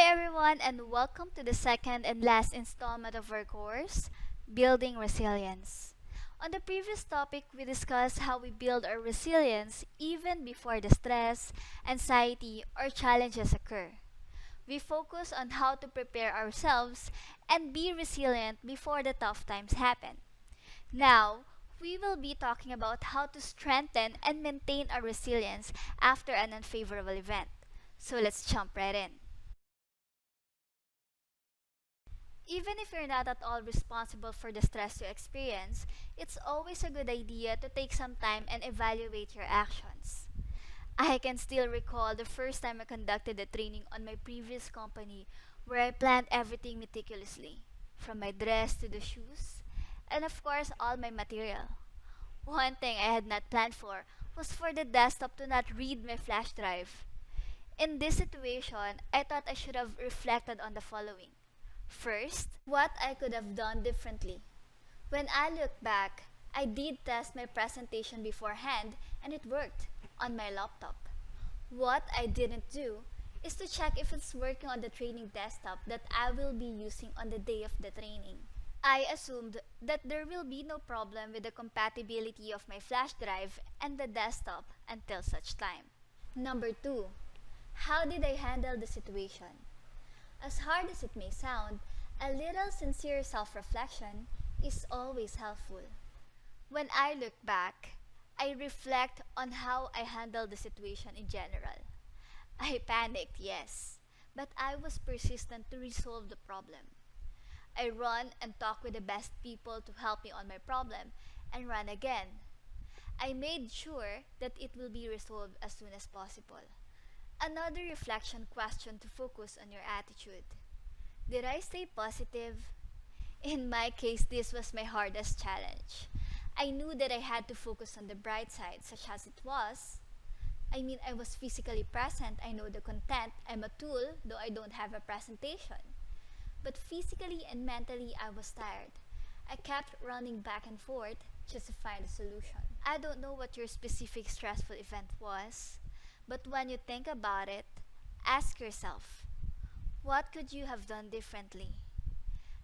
everyone, and welcome to the second and last installment of our course, Building Resilience. On the previous topic, we discussed how we build our resilience even before the stress, anxiety, or challenges occur. We focus on how to prepare ourselves and be resilient before the tough times happen. Now, we will be talking about how to strengthen and maintain our resilience after an unfavorable event. So let's jump right in. Even if you're not at all responsible for the stress you experience, it's always a good idea to take some time and evaluate your actions. I can still recall the first time I conducted a training on my previous company where I planned everything meticulously, from my dress to the shoes, and of course, all my material. One thing I had not planned for was for the desktop to not read my flash drive. In this situation, I thought I should have reflected on the following. First, what I could have done differently. When I look back, I did test my presentation beforehand and it worked on my laptop. What I didn't do is to check if it's working on the training desktop that I will be using on the day of the training. I assumed that there will be no problem with the compatibility of my flash drive and the desktop until such time. Number 2. How did I handle the situation? As hard as it may sound, a little sincere self reflection is always helpful. When I look back, I reflect on how I handled the situation in general. I panicked, yes, but I was persistent to resolve the problem. I run and talk with the best people to help me on my problem and run again. I made sure that it will be resolved as soon as possible. Another reflection question to focus on your attitude. Did I stay positive? In my case, this was my hardest challenge. I knew that I had to focus on the bright side, such as it was. I was physically present, I know the content, I'm a tool, though I don't have a presentation. But physically and mentally, I was tired. I kept running back and forth just to find a solution. I don't know what your specific stressful event was, but when you think about it, ask yourself, what could you have done differently?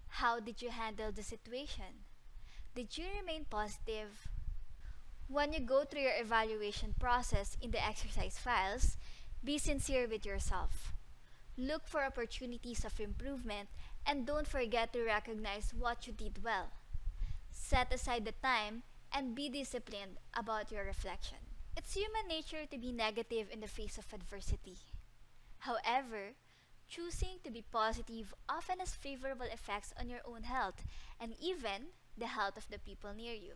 How did you handle the situation? Did you remain positive? When you go through your evaluation process in the exercise files, be sincere with yourself. Look for opportunities of improvement and don't forget to recognize what you did well. Set aside the time and be disciplined about your reflection. It's human nature to be negative in the face of adversity. However, choosing to be positive often has favorable effects on your own health and even the health of the people near you.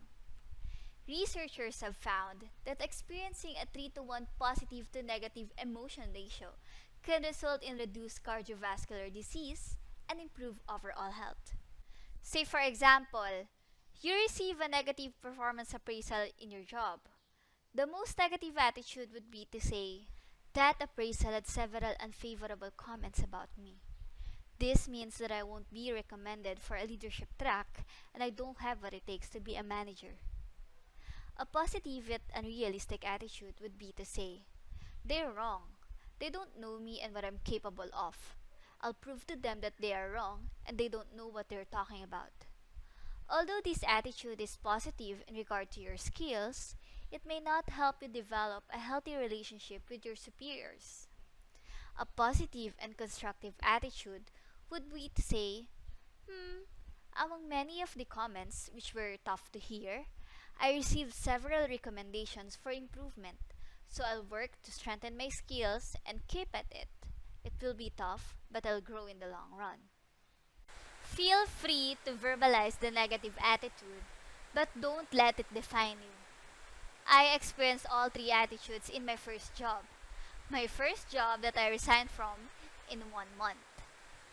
Researchers have found that experiencing a 3 to 1 positive to negative emotion ratio can result in reduced cardiovascular disease and improve overall health. Say, for example, you receive a negative performance appraisal in your job. The most negative attitude would be to say, that appraisal had several unfavorable comments about me. This means that I won't be recommended for a leadership track and I don't have what it takes to be a manager. A positive yet unrealistic attitude would be to say, they're wrong. They don't know me and what I'm capable of. I'll prove to them that they are wrong and they don't know what they're talking about. Although this attitude is positive in regard to your skills, it may not help you develop a healthy relationship with your superiors. A positive and constructive attitude would be to say, among many of the comments which were tough to hear, I received several recommendations for improvement, so I'll work to strengthen my skills and keep at it. It will be tough, but I'll grow in the long run. Feel free to verbalize the negative attitude, but don't let it define you. I experienced all three attitudes in my first job. My first job that I resigned from in 1 month.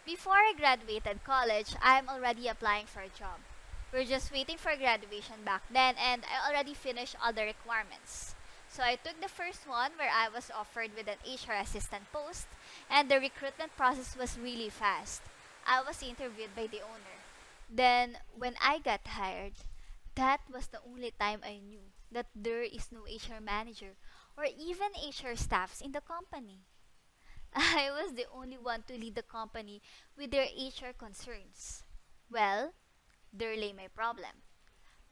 Before I graduated college, I'm already applying for a job. We're just waiting for graduation back then and I already finished all the requirements. So I took the first one where I was offered with an HR assistant post and the recruitment process was really fast. I was interviewed by the owner. Then when I got hired, that was the only time I knew that there is no HR manager or even HR staffs in the company. I was the only one to lead the company with their HR concerns. Well, there lay my problem.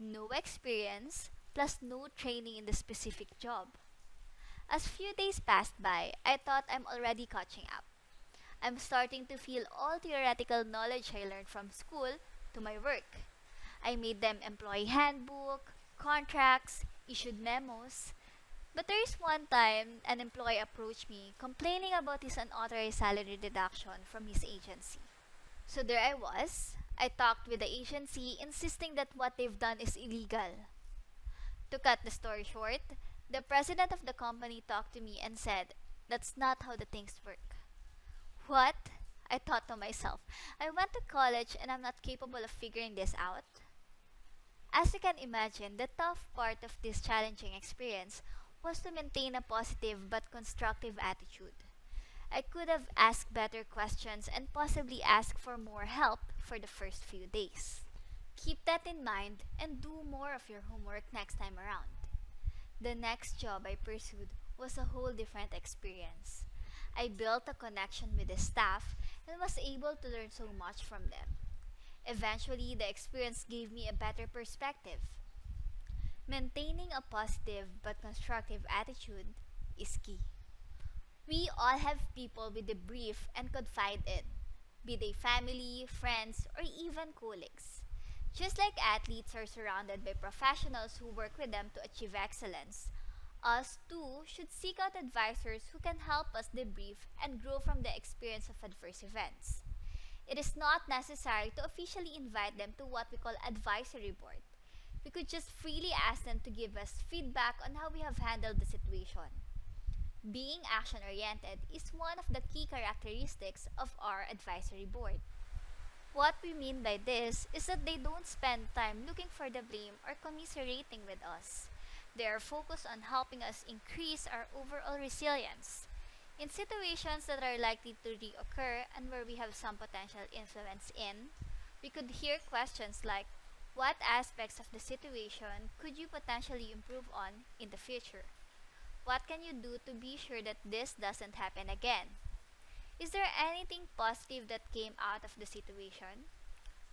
No experience, plus no training in the specific job. As few days passed by, I thought I'm already catching up. I'm starting to feel all theoretical knowledge I learned from school to my work. I made them employee handbook, contracts, issued memos. But there is one time an employee approached me complaining about his unauthorized salary deduction from his agency. So there I was. I talked with the agency insisting that what they've done is illegal. To cut the story short, the president of the company talked to me and said, "That's not how the things work." What? I thought to myself. I went to college and I'm not capable of figuring this out. As you can imagine, the tough part of this challenging experience was to maintain a positive but constructive attitude. I could have asked better questions and possibly asked for more help for the first few days. Keep that in mind and do more of your homework next time around. The next job I pursued was a whole different experience. I built a connection with the staff and was able to learn so much from them. Eventually, the experience gave me a better perspective. Maintaining a positive but constructive attitude is key. We all have people we debrief and confide in, be they family, friends, or even colleagues. Just like athletes are surrounded by professionals who work with them to achieve excellence, us too should seek out advisors who can help us debrief and grow from the experience of adverse events. It is not necessary to officially invite them to what we call advisory board. We could just freely ask them to give us feedback on how we have handled the situation. Being action oriented is one of the key characteristics of our advisory board. What we mean by this is that they don't spend time looking for the blame or commiserating with us. They are focused on helping us increase our overall resilience. In situations that are likely to reoccur and where we have some potential influence in, we could hear questions like, what aspects of the situation could you potentially improve on in the future? What can you do to be sure that this doesn't happen again? Is there anything positive that came out of the situation?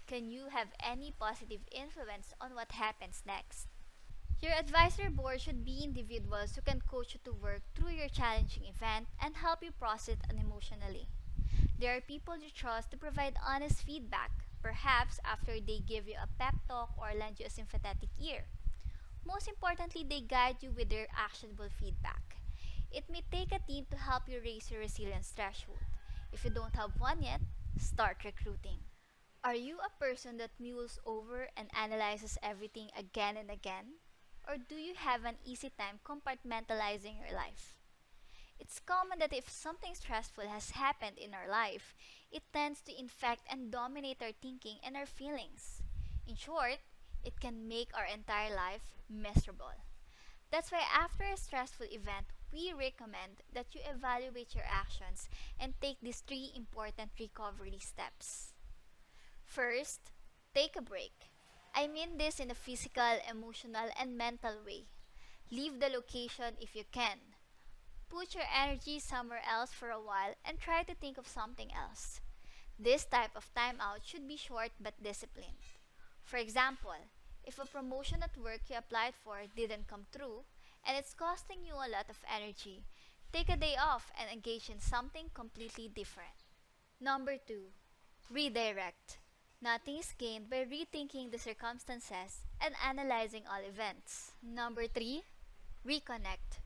Can you have any positive influence on what happens next? Your advisory board should be individuals who can coach you to work through your challenging event and help you process it emotionally. They are people you trust to provide honest feedback, perhaps after they give you a pep talk or lend you a sympathetic ear. Most importantly, they guide you with their actionable feedback. It may take a team to help you raise your resilience threshold. If you don't have one yet, start recruiting. Are you a person that mules over and analyzes everything again and again? Or do you have an easy time compartmentalizing your life? It's common that if something stressful has happened in our life, it tends to infect and dominate our thinking and our feelings. In short, it can make our entire life miserable. That's why after a stressful event, we recommend that you evaluate your actions and take these three important recovery steps. First, take a break. I mean this in a physical, emotional, and mental way. Leave the location if you can. Put your energy somewhere else for a while and try to think of something else. This type of timeout should be short but disciplined. For example, if a promotion at work you applied for didn't come through and it's costing you a lot of energy, take a day off and engage in something completely different. Number 2. Redirect. Nothing is gained by rethinking the circumstances and analyzing all events. Number 3. Reconnect.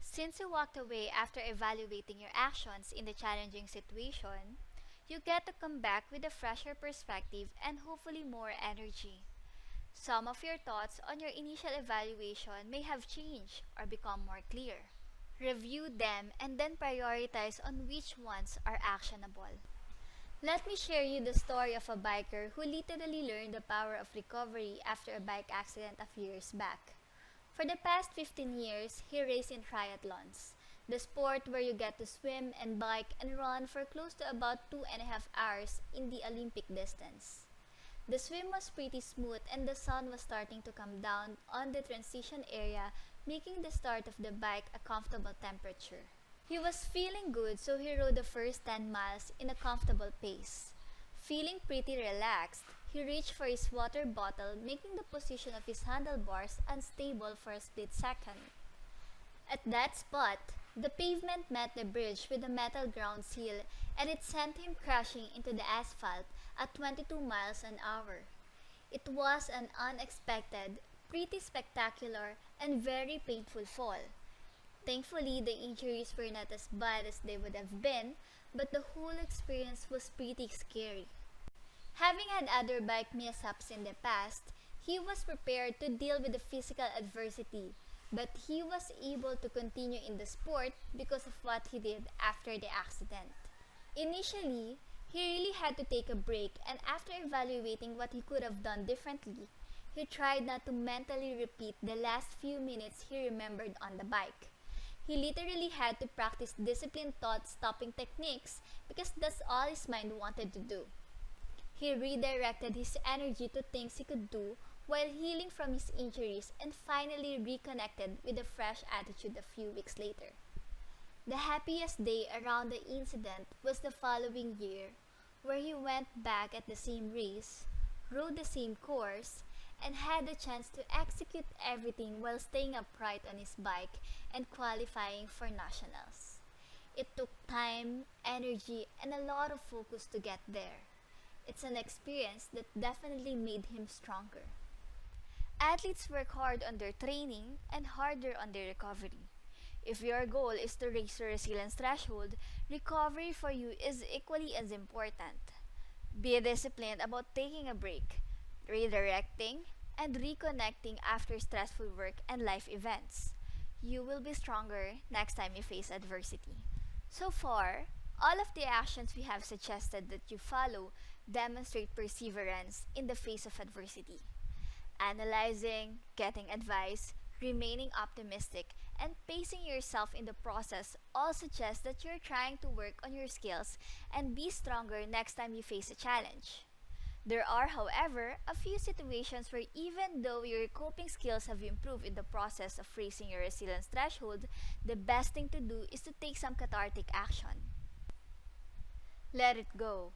Since you walked away after evaluating your actions in the challenging situation, you get to come back with a fresher perspective and hopefully more energy. Some of your thoughts on your initial evaluation may have changed or become more clear. Review them and then prioritize on which ones are actionable. Let me share you the story of a biker who literally learned the power of recovery after a bike accident a few years back. For the past 15 years, he raced in triathlons, the sport where you get to swim and bike and run for close to about 2.5 hours in the Olympic distance. The swim was pretty smooth and the sun was starting to come down on the transition area, making the start of the bike a comfortable temperature. He was feeling good, so he rode the first 10 miles in a comfortable pace. Feeling pretty relaxed, he reached for his water bottle, making the position of his handlebars unstable for a split second. At that spot, the pavement met the bridge with a metal ground seal, and it sent him crashing into the asphalt at 22 miles an hour. It was an unexpected, pretty spectacular, and very painful fall. Thankfully, the injuries were not as bad as they would have been, but the whole experience was pretty scary. Having had other bike mishaps in the past, he was prepared to deal with the physical adversity, but he was able to continue in the sport because of what he did after the accident. Initially, he really had to take a break, and after evaluating what he could have done differently, he tried not to mentally repeat the last few minutes he remembered on the bike. He literally had to practice disciplined thought stopping techniques because that's all his mind wanted to do. He redirected his energy to things he could do while healing from his injuries and finally reconnected with a fresh attitude a few weeks later. The happiest day around the incident was the following year, where he went back at the same race, rode the same course, and had the chance to execute everything while staying upright on his bike and qualifying for nationals. It took time, energy, and a lot of focus to get there. It's an experience that definitely made him stronger. Athletes work hard on their training and harder on their recovery. If your goal is to raise your resilience threshold, recovery for you is equally as important. Be disciplined about taking a break, redirecting, and reconnecting after stressful work and life events. You will be stronger next time you face adversity. So far, all of the actions we have suggested that you follow demonstrate perseverance in the face of adversity. Analyzing, getting advice, remaining optimistic, and pacing yourself in the process all suggest that you're trying to work on your skills and be stronger next time you face a challenge. There are, however, a few situations where even though your coping skills have improved in the process of raising your resilience threshold, the best thing to do is to take some cathartic action. Let it go.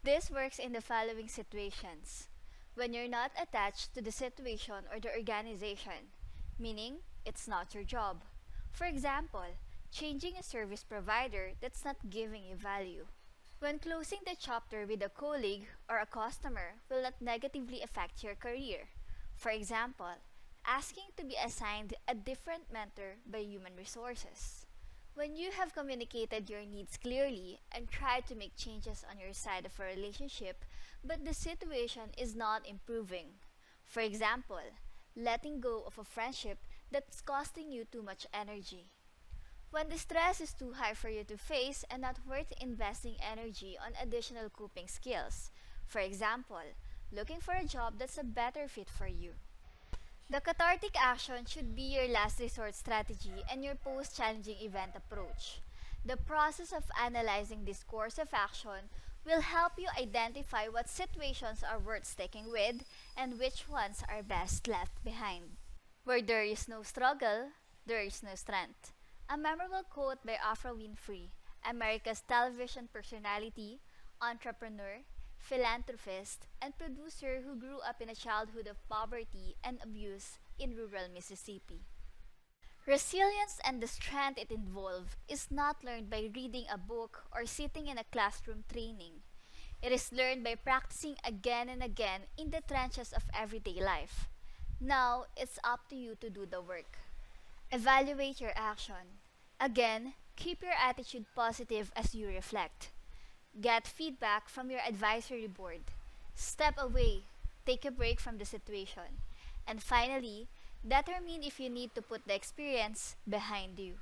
This works in the following situations: when you're not attached to the situation or the organization, meaning it's not your job. For example, changing a service provider that's not giving you value. When closing the chapter with a colleague or a customer will not negatively affect your career. For example, asking to be assigned a different mentor by human resources. When you have communicated your needs clearly and tried to make changes on your side of a relationship, but the situation is not improving. For example, letting go of a friendship that's costing you too much energy. When the stress is too high for you to face and not worth investing energy on additional coping skills. For example, looking for a job that's a better fit for you. The cathartic action should be your last resort strategy and your post-challenging event approach. The process of analyzing this course of action will help you identify what situations are worth sticking with and which ones are best left behind. Where there is no struggle, there is no strength. A memorable quote by Oprah Winfrey, America's television personality, entrepreneur, philanthropist, and producer who grew up in a childhood of poverty and abuse in rural Mississippi. Resilience and the strength it involves is not learned by reading a book or sitting in a classroom training. It is learned by practicing again and again in the trenches of everyday life. Now, it's up to you to do the work. Evaluate your action. Again, keep your attitude positive as you reflect. Get feedback from your advisory board. Step away. Take a break from the situation. And finally, determine if you need to put the experience behind you.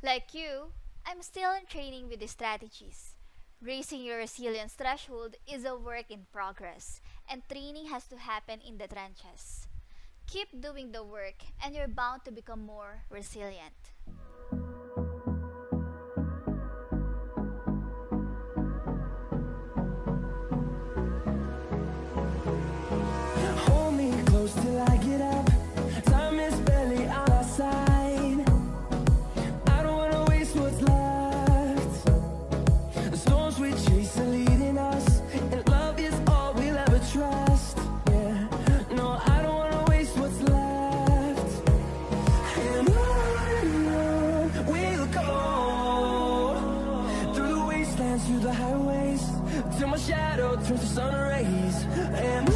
Like you, I'm still in training with the strategies. Raising your resilience threshold is a work in progress, and training has to happen in the trenches. Keep doing the work, and you're bound to become more resilient. Hold me close till I get up. Time is barely on our side. I don't wanna waste what's left. turns to sun rays. And